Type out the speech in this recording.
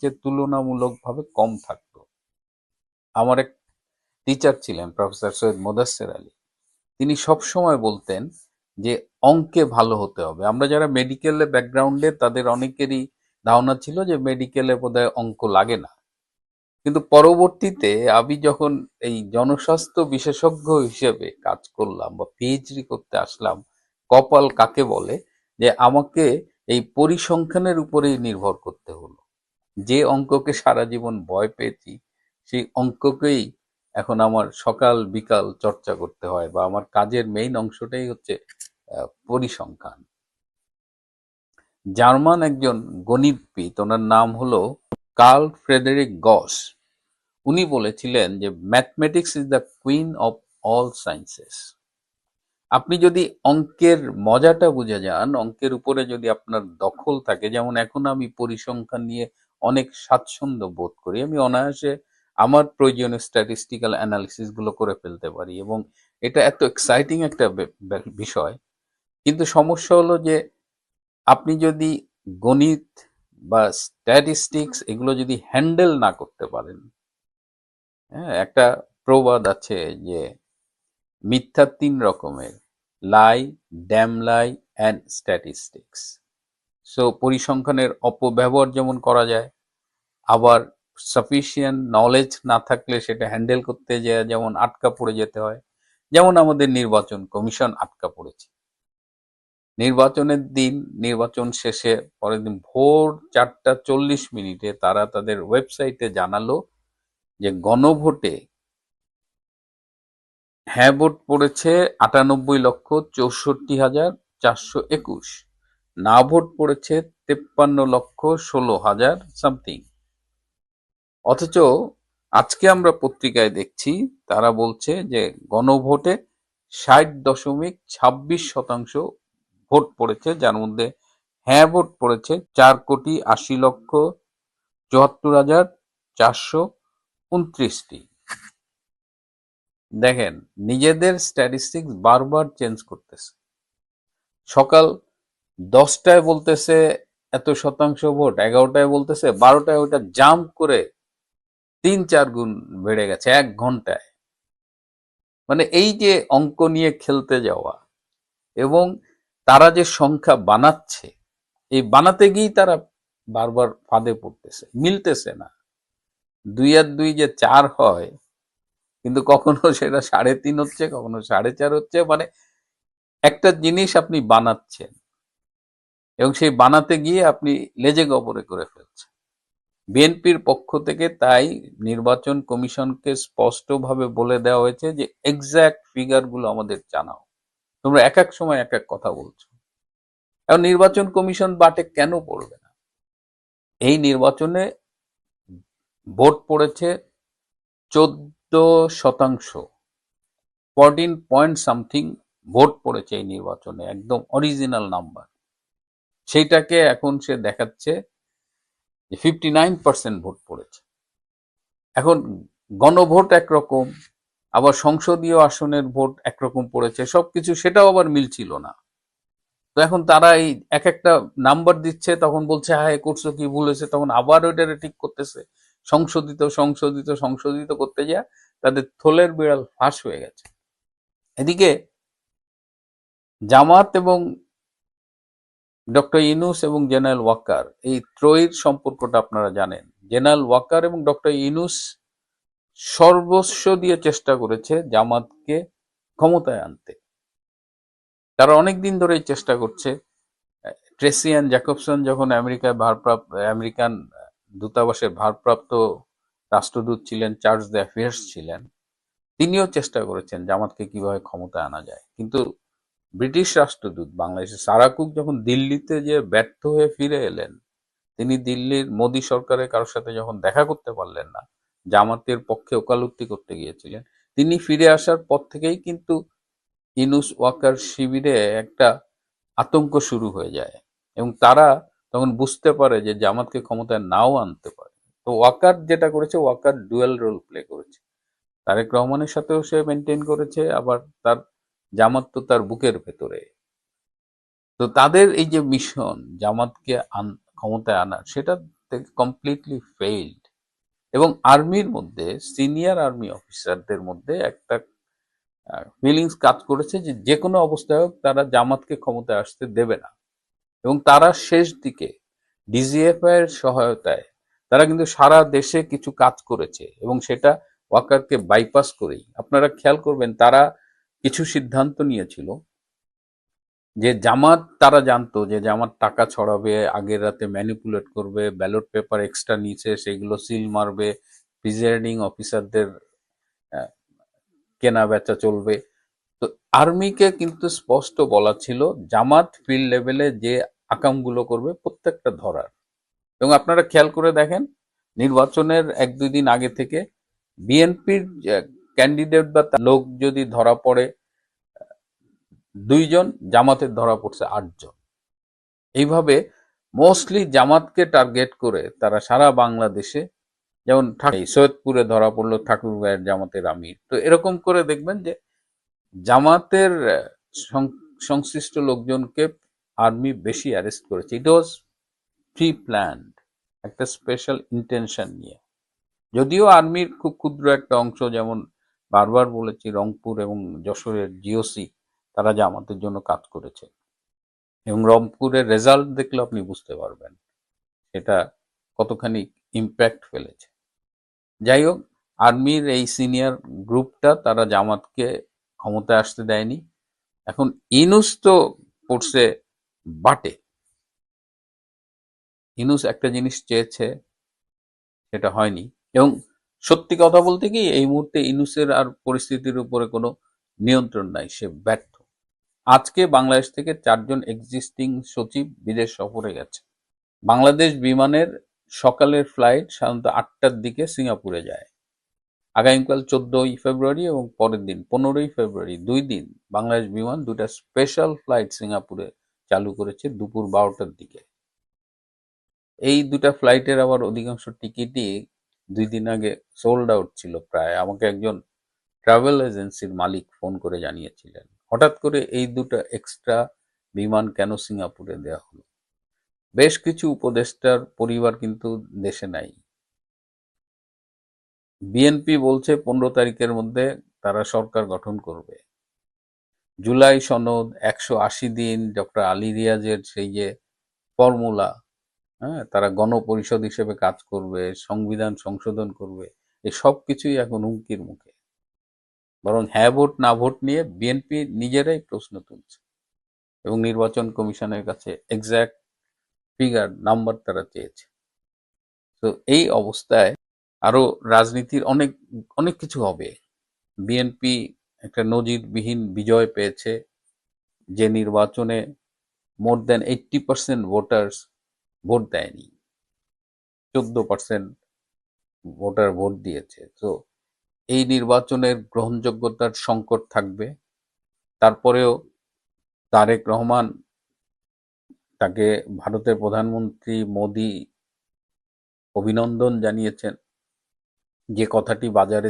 যে তুলনামূলকভাবে কম থাকতো। আমার এক টিচার ছিলেন প্রফেসর সৈয়দ মোদাস্সের আলী। তিনি সবসময় বলতেন যে অঙ্কে ভালো হতে হবে। আমরা যারা মেডিকেলে ব্যাকগ্রাউন্ডে তাদের অনেকেরই ধারণা ছিল যে মেডিকেলে বোধহয় অঙ্ক লাগে না, কিন্তু পরবর্তীতে আমি যখন এই জনস্বাস্থ্য বিশেষজ্ঞ হিসেবে কাজ করলাম বা পিএইচডি করতে আসলাম, কপাল কাকে বলে, যে আমাকে এই পরিসংখ্যানের উপরেই নির্ভর করতে হলো। যে অঙ্ককে সারা জীবন ভয় পেয়েছি, সেই অঙ্ককেই এখন আমার সকাল বিকাল চর্চা করতে হয়, বা আমার কাজের মেইন অংশটাই হচ্ছে পরিসংখ্যান। জার্মান একজন গণিতবিদ, ওনার নাম হলো কার্ল ফ্রেডেরিক গস। উনি বলেছিলেন যে mathematics is the queen of all sciences. আপনি যদি অঙ্কের মজাটা বুঝে যান, অঙ্কের উপরে যদি আপনার দখল থাকে, যেমন এখন আমি পরিসংখ্যান নিয়ে অনেক স্বাচ্ছন্দ্য বোধ করি, আমি অনায়াসে আমার প্রয়োজনীয় স্ট্যাটিস্টিক্যাল অ্যানালিসিস গুলো করে ফেলতে পারি, এবং এটা এত এক্সাইটিং একটা বিষয়। কিন্তু সমস্যা হলো যে আপনি যদি গণিত বা স্ট্যাটিস্টিক্স এগুলো যদি হ্যান্ডেল না করতে পারেন, হ্যাঁ, একটা প্রবাদ আছে যে মিথ্যা তিন রকমের: lie, damn lie and statistics. So পরিসংখ্যানের অপব্যবহার যেমন করা যায়, আবার সাফিসিয়েন্ট নলেজ না থাকলে সেটা হ্যান্ডেল করতে যেমন আটকা পড়ে যেতে হয়। যেমন আমাদের নির্বাচন কমিশন আটকা পড়েছে। নির্বাচনের দিন, নির্বাচন শেষে পরের দিন ভোর 4:40 তারা তাদের ওয়েবসাইটে জানালো যে গণভোটে হ্যাঁ ভোট পড়েছে 98,64,421, না ভোট পড়েছে 53,16,000 সামথিং। অথচ আজকে আমরা পত্রিকায় দেখছি তারা বলছে যে গণভোটে 60.26% ভোট পড়েছে, যার মধ্যে হ্যাঁ ভোট পড়েছে 4,80,74,429টি। দেখেন, নিজেদের স্ট্যাটিস্টিক্স বারবার চেঞ্জ করতেছে। সকাল 10টায় বলতেছে এত শতাংশ ভোট, 11টায় বলতেছে, 12টায় ওটা জাম্প করে 3-4 গুণ বেড়ে গেছে 1 ঘন্টায়। মানে এই যে অঙ্ক নিয়ে খেলতে যাওয়া, এবং তারা যে সংখ্যা বানাচ্ছে, এই বানাতে গিয়েই তারা বারবার ফাঁদে পড়তেছে, মিলতেছে না। 2 আর 2 যে 4 হয়, কিন্তু কখনো সেটা 3.5 হচ্ছে, কখনো 4.5 হচ্ছে। মানে একটা জিনিস আপনি বানাচ্ছেন এবং সেই বানাতে গিয়ে আপনি লেজে গবরে করে ফেলছেন। বিএনপির পক্ষ থেকে তাই নির্বাচন কমিশনকে স্পষ্টভাবে বলে দেওয়া হয়েছে যে এক্সাক্ট ফিগার গুলো আমাদের জানাও, তোমরা এক এক সময় এক এক কথা বলছো। এখন নির্বাচন কমিশন বাটে কেন পড়বে না? এই নির্বাচনে ভোট পড়েছে 14%, 14 পয়েন্ট সামথিং ভোট পড়েছে এই নির্বাচনে, একদম অরিজিনাল নাম্বার। সেইটাকে এখন সে দেখাচ্ছে যে 59% ভোট পড়েছে। এখন গণভোট একরকম, আবার সংসদীয় আসনের ভোট একরকম পড়েছে, সবকিছু সেটাও আবার মিলছিল না। তো এখন তারা এই এক একটা নাম্বার দিচ্ছে, তখন বলছে হ্যাঁ করছো কি, ভুল হয়েছে, তখন আবার ওইটারে ঠিক করতেছে। সংশোধিত সংশোধিত সংশোধিত করতে যায় তাদের থোলের বিড়াল ফাঁস হয়ে গেছে। এদিকে জামাত এবং ডক্টর ইউনূস এবং জেনারেল ওয়াকার, এই ত্রয়ীর সম্পর্কটা আপনারা জানেন। জেনারেল ওয়াকার এবং ডক্টর ইউনূস সর্বস্ব দিয়ে চেষ্টা করেছে জামাতকে ক্ষমতায় আনতে। তারা অনেকদিন ধরেই চেষ্টা করছে। ট্রেসি অ্যান্ড জ্যাকবসন যখন আমেরিকান দূতাবাসের ভারপ্রাপ্ত রাষ্ট্রদূত ছিলেন, চার্জ দ্য অ্যাফেয়ার্স ছিলেন, তিনিও চেষ্টা করেছেন জামাতকে কিভাবে ক্ষমতায় আনা যায়। কিন্তু ব্রিটিশ রাষ্ট্রদূত বাংলাদেশে সারা কুক যখন দিল্লিতে যে ব্যর্থ হয়ে ফিরে এলেন, তিনি দিল্লির মোদী সরকারের কারোর সাথে যখন দেখা করতে পারলেন না, জামাতের পক্ষে ওকালতি করতে গিয়েছিলেন, তিনি ফিরে আসার পর থেকেই কিন্তু ইউনূস ওয়াকার শিবিরে একটা আতঙ্ক শুরু হয়ে যায়, এবং তারা তখন বুঝতে পারে যে জামাতকে ক্ষমতায় নাও আনতে পারে। তো ওয়াকার যেটা করেছে, ওয়াকার ডুয়েল রোল প্লে করেছে। তারেক রহমানের সাথেও সে মেনটেন করেছে, আবার তার জামাত তো তার বুকের ভেতরে। তো তাদের এই যে মিশন জামাতকে ক্ষমতায় আনার, সেটা থেকে কমপ্লিটলি ফেইলড। এবং আর্মির মধ্যে সিনিয়র আর্মি অফিসারদের মধ্যে একটা ফিলিংস কাজ করেছে যে যে কোনো অবস্থায় হোক তারা জামাতকে ক্ষমতায় আসতে দেবে না। এবং তারা শেষ দিকে ডিজিএফ এর সহায়তায় তারা কিন্তু সারা দেশে কিছু কাজ করেছে এবং সেটা ওয়াকারকে বাইপাস করেই। আপনারা খেয়াল করবেন তারা কিছু সিদ্ধান্ত নিয়েছিল যে জামাত, তারা জানতো যে জামাত টাকা ছড়াবে, আগের রাতে ম্যানিপুলেট করবে, ব্যালট পেপার এক্সট্রা নিচে সেগুলো সিল মারবে, প্রিজাইডিং অফিসারদের কেনা বেচা চলবে। তো আর্মিকে কিন্তু স্পষ্ট বলা ছিল জামাত ফিল্ড লেভেলে যে আকামগুলো করবে প্রত্যেকটা ধরার। এবং আপনারা খেয়াল করে দেখেন নির্বাচনের 1-2 দিন আগে থেকে বিএনপির ক্যান্ডিডেট বা লোক যদি ধরা পড়ে 2 জন, জামাতের ধরা পড়ছে 8 জন। এইভাবে মোস্টলি জামাতকে টার্গেট করে তারা সারা বাংলাদেশে, যেমন সৈয়দপুরে ধরা পড়লো ঠাকুরগাঁয়ের জামাতের আমির। তো এরকম করে দেখবেন যে জামাতের সংশ্লিষ্ট লোকজনকে আর্মি বেশি অ্যারেস্ট করেছে। ইট ওয়াজ প্রি প্ল্যান্ড, একটা স্পেশাল ইন্টেনশন নিয়ে। যদিও আর্মির খুব ক্ষুদ্র একটা অংশ, যেমন বারবার বলেছি রংপুর এবং যশোরের জিওসি, তারা জামাতের জন্য কাজ করেছে এবং রংপুরের রেজাল্ট দেখলে আপনি বুঝতে পারবেন এটা কতখানি ইম্প্যাক্ট ফেলেছে। যাই হোক, আর্মির এই সিনিয়র গ্রুপটা তারা জামাতকে ক্ষমতায় আসতে দেয়নি। এখন ইনুস তো পড়ছে বাটে। ইনুস একটা জিনিস চেয়েছে, সেটা হয়নি। এবং সত্যি কথা বলতে কি এই মুহূর্তে ইনুসের আর পরিস্থিতির উপরে কোনো নিয়ন্ত্রণ নাই, সে ব্যর্থ। আজকে বাংলাদেশ থেকে 4 জন এক্সিস্টিং সচিব বিদেশ সফরে গেছে। বাংলাদেশ বিমানের সকালের ফ্লাইট সাধারণত 8টার দিকে সিঙ্গাপুরে যায়। আগামীকাল 14ই ফেব্রুয়ারি এবং পরের দিন 15ই ফেব্রুয়ারি 2 দিন বাংলাদেশ বিমান 2টা স্পেশাল ফ্লাইট সিঙ্গাপুরে চালু করেছে দুপুর 12টার দিকে। এই 2টা ফ্লাইটের আবার অধিকাংশ টিকিটই 2 দিন আগে সোল্ড আউট ছিল প্রায়। আমাকে একজন ট্রাভেল এজেন্সির মালিক ফোন করে জানিয়েছিলেন হঠাৎ করে এই 2টা এক্সট্রা বিমান কেন সিঙ্গাপুরে দেওয়া হলো। বেশ কিছু উপদেষ্টার পরিবার কিন্তু দেশে নাই। বিএনপি বলছে 15 তারিখের মধ্যে তারা সরকার গঠন করবে। জুলাই সনদ, 180 দিন, ডক্টর আলী রিয়াজের সেই যে ফর্মুলা, হ্যাঁ, তারা গণপরিষদ হিসেবে কাজ করবে, সংবিধান সংশোধন করবে, এই সব কিছুই এখন হুমকির মুখে। বরং হ্যাঁ ভোট না ভোট নিয়ে বিএনপি নিজেরাই প্রশ্ন তুলছে এবং নির্বাচন কমিশনের কাছে এক্সাক্ট ফিগার নাম্বার তারা চেয়েছে। তো এই অবস্থায় আরো রাজনীতির অনেক অনেক কিছু হবে। বিএনপি একটা নজিরবিহীন বিজয় পেয়েছে, যে নির্বাচনে মোর দ্যান 80% ভোটার্স ভোট দেয়নি, 14% ভোটার ভোট দিয়েছে। তো এই নির্বাচনের গ্রহণযোগ্যতার সংকট থাকবে। তারপরেও তারেক রহমান, তাকে ভারতের প্রধানমন্ত্রী মোদি অভিনন্দন জানিয়েছেন, যে কথাটি বাজারে